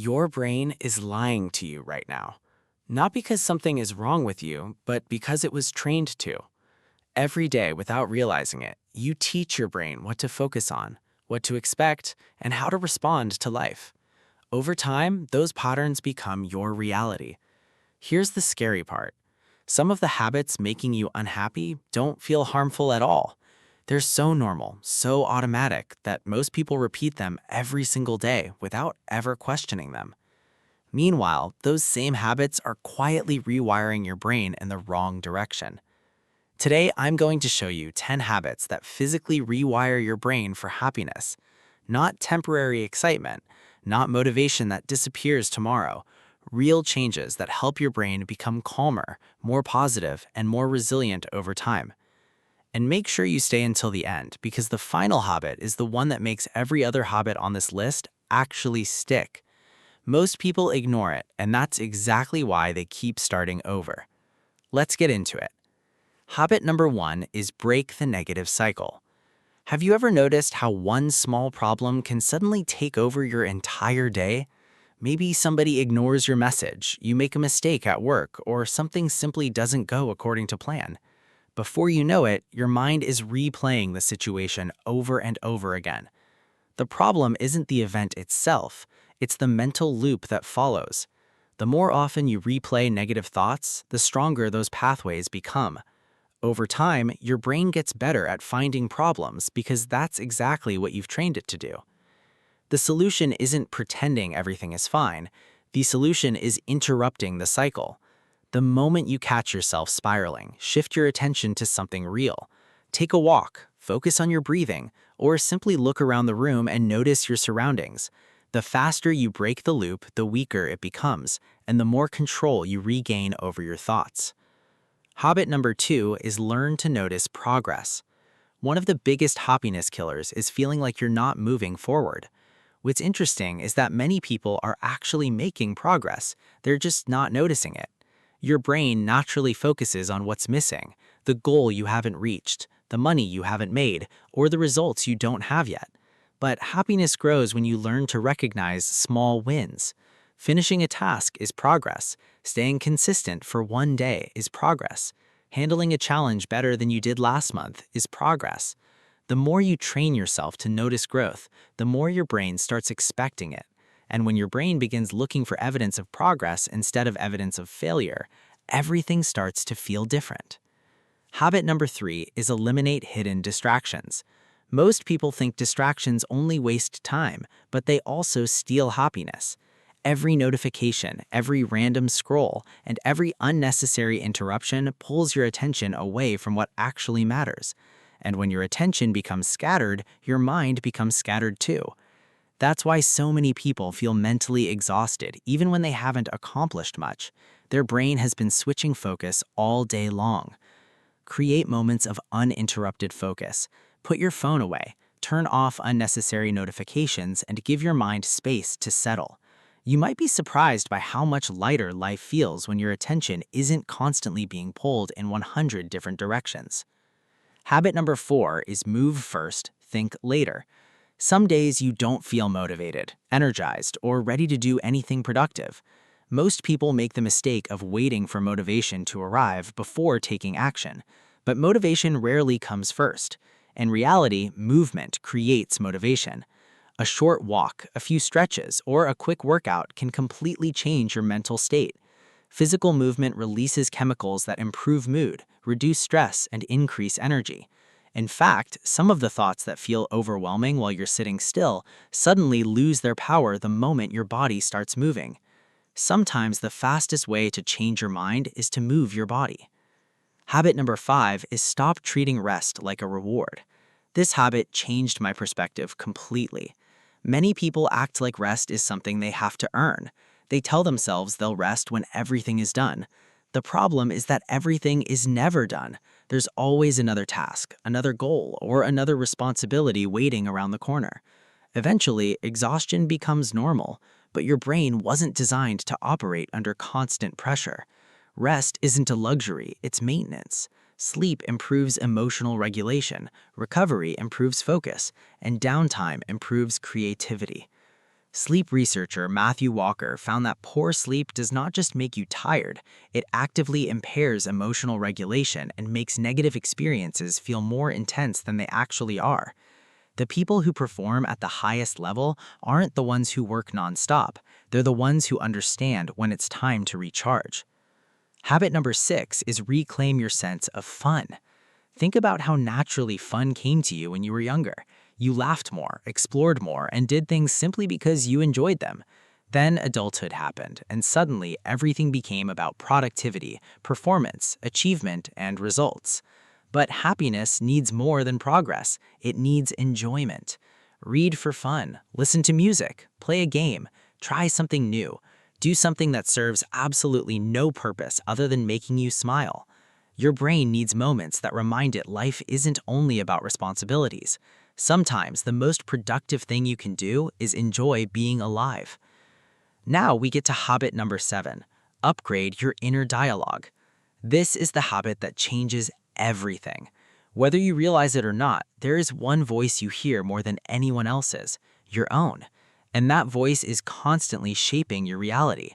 Your brain is lying to you right now. Not because something is wrong with you, but because it was trained to. Every day, without realizing it, you teach your brain what to focus on, what to expect, and how to respond to life. Over time, those patterns become your reality. Here's the scary part. Some of the habits making you unhappy don't feel harmful at all. They're so normal, so automatic that most people repeat them every single day without ever questioning them. Meanwhile, those same habits are quietly rewiring your brain in the wrong direction. Today, I'm going to show you 10 habits that physically rewire your brain for happiness. Not temporary excitement, not motivation that disappears tomorrow. Real changes that help your brain become calmer, more positive, and more resilient over time. And make sure you stay until the end, because the final habit is the one that makes every other habit on this list actually stick. Most people ignore it, and that's exactly why they keep starting over. Let's get into it. Habit number 1 is break the negative cycle. Have you ever noticed how one small problem can suddenly take over your entire day? Maybe somebody ignores your message, you make a mistake at work, or something simply doesn't go according to plan. Before you know it, your mind is replaying the situation over and over again. The problem isn't the event itself, it's the mental loop that follows. The more often you replay negative thoughts, the stronger those pathways become. Over time, your brain gets better at finding problems because that's exactly what you've trained it to do. The solution isn't pretending everything is fine. The solution is interrupting the cycle. The moment you catch yourself spiraling, shift your attention to something real. Take a walk, focus on your breathing, or simply look around the room and notice your surroundings. The faster you break the loop, the weaker it becomes, and the more control you regain over your thoughts. Habit number 2 is learn to notice progress. One of the biggest happiness killers is feeling like you're not moving forward. What's interesting is that many people are actually making progress, they're just not noticing it. Your brain naturally focuses on what's missing, the goal you haven't reached, the money you haven't made, or the results you don't have yet. But happiness grows when you learn to recognize small wins. Finishing a task is progress. Staying consistent for one day is progress. Handling a challenge better than you did last month is progress. The more you train yourself to notice growth, the more your brain starts expecting it. And when your brain begins looking for evidence of progress instead of evidence of failure, everything starts to feel different. Habit number 3 is eliminate hidden distractions. Most people think distractions only waste time, but they also steal happiness. Every notification, every random scroll, and every unnecessary interruption pulls your attention away from what actually matters. And when your attention becomes scattered, your mind becomes scattered too. That's why so many people feel mentally exhausted even when they haven't accomplished much. Their brain has been switching focus all day long. Create moments of uninterrupted focus. Put your phone away, turn off unnecessary notifications, and give your mind space to settle. You might be surprised by how much lighter life feels when your attention isn't constantly being pulled in 100 different directions. Habit number 4 is move first, think later. Some days you don't feel motivated, energized, or ready to do anything productive. Most people make the mistake of waiting for motivation to arrive before taking action. But motivation rarely comes first. In reality, movement creates motivation. A short walk, a few stretches, or a quick workout can completely change your mental state. Physical movement releases chemicals that improve mood, reduce stress, and increase energy. In fact, some of the thoughts that feel overwhelming while you're sitting still suddenly lose their power the moment your body starts moving. Sometimes the fastest way to change your mind is to move your body. Habit number 5 is stop treating rest like a reward. This habit changed my perspective completely. Many people act like rest is something they have to earn. They tell themselves they'll rest when everything is done. The problem is that everything is never done. There's always another task, another goal, or another responsibility waiting around the corner. Eventually, exhaustion becomes normal, but your brain wasn't designed to operate under constant pressure. Rest isn't a luxury, it's maintenance. Sleep improves emotional regulation, recovery improves focus, and downtime improves creativity. Sleep researcher Matthew Walker found that poor sleep does not just make you tired, it actively impairs emotional regulation and makes negative experiences feel more intense than they actually are. The people who perform at the highest level aren't the ones who work nonstop, they're the ones who understand when it's time to recharge. Habit number 6 is reclaim your sense of fun. Think about how naturally fun came to you when you were younger. You laughed more, explored more, and did things simply because you enjoyed them. Then adulthood happened, and suddenly everything became about productivity, performance, achievement, and results. But happiness needs more than progress. It needs enjoyment. Read for fun, listen to music, play a game, try something new. Do something that serves absolutely no purpose other than making you smile. Your brain needs moments that remind it life isn't only about responsibilities. Sometimes the most productive thing you can do is enjoy being alive. Now we get to habit number 7, upgrade your inner dialogue. This is the habit that changes everything. Whether you realize it or not, there is one voice you hear more than anyone else's, your own. And that voice is constantly shaping your reality.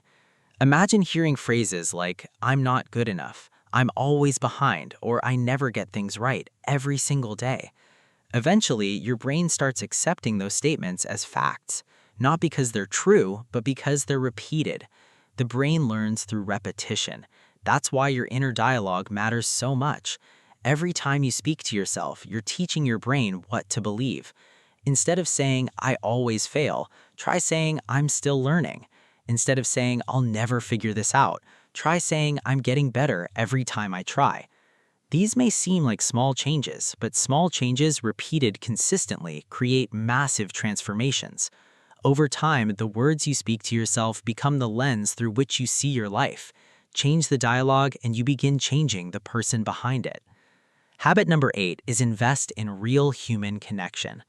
Imagine hearing phrases like, I'm not good enough, I'm always behind, or I never get things right every single day. Eventually, your brain starts accepting those statements as facts, not because they're true, but because they're repeated. The brain learns through repetition. That's why your inner dialogue matters so much. Every time you speak to yourself, you're teaching your brain what to believe. Instead of saying, I always fail, try saying, I'm still learning. Instead of saying, I'll never figure this out, try saying, I'm getting better every time I try. These may seem like small changes, but small changes repeated consistently create massive transformations. Over time, the words you speak to yourself become the lens through which you see your life. Change the dialogue and you begin changing the person behind it. Habit number 8 is invest in real human connection.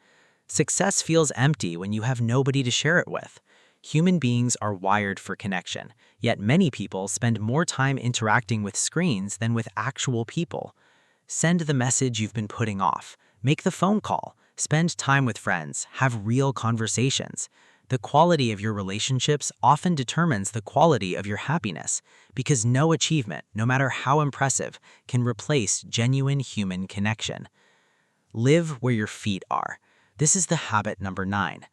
Success feels empty when you have nobody to share it with. Human beings are wired for connection, yet many people spend more time interacting with screens than with actual people. Send the message you've been putting off. Make the phone call. Spend time with friends. Have real conversations. The quality of your relationships often determines the quality of your happiness, because no achievement, no matter how impressive, can replace genuine human connection. Live where your feet are. This is the habit number 9.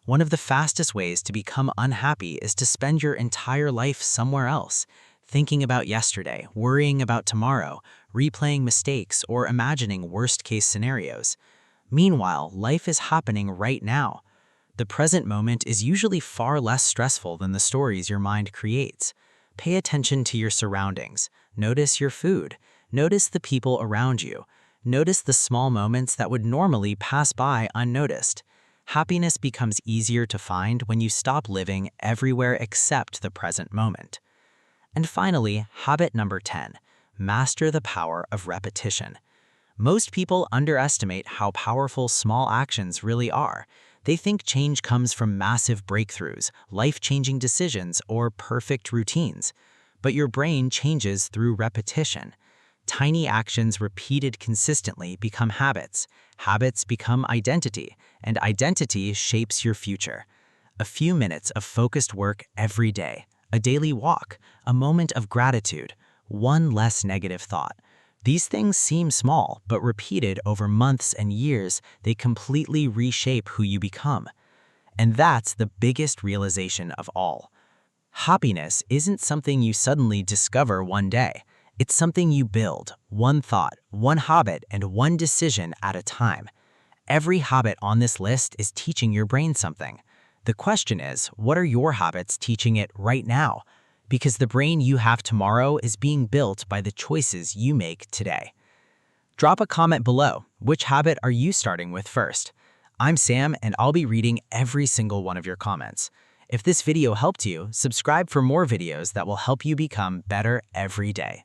One of the fastest ways to become unhappy is to spend your entire life somewhere else, thinking about yesterday, worrying about tomorrow, replaying mistakes, or imagining worst-case scenarios. Meanwhile, life is happening right now. The present moment is usually far less stressful than the stories your mind creates. Pay attention to your surroundings. Notice your food. Notice the people around you. Notice the small moments that would normally pass by unnoticed. Happiness becomes easier to find when you stop living everywhere except the present moment. And finally, habit number 10, master the power of repetition. Most people underestimate how powerful small actions really are. They think change comes from massive breakthroughs, life-changing decisions, or perfect routines. But your brain changes through repetition. Tiny actions repeated consistently become habits. Habits become identity, and identity shapes your future. A few minutes of focused work every day, a daily walk, a moment of gratitude, one less negative thought. These things seem small, but repeated over months and years, they completely reshape who you become. And that's the biggest realization of all. Happiness isn't something you suddenly discover one day. It's something you build, one thought, one habit, and one decision at a time. Every habit on this list is teaching your brain something. The question is, what are your habits teaching it right now? Because the brain you have tomorrow is being built by the choices you make today. Drop a comment below. Which habit are you starting with first? I'm Sam, and I'll be reading every single one of your comments. If this video helped you, subscribe for more videos that will help you become better every day.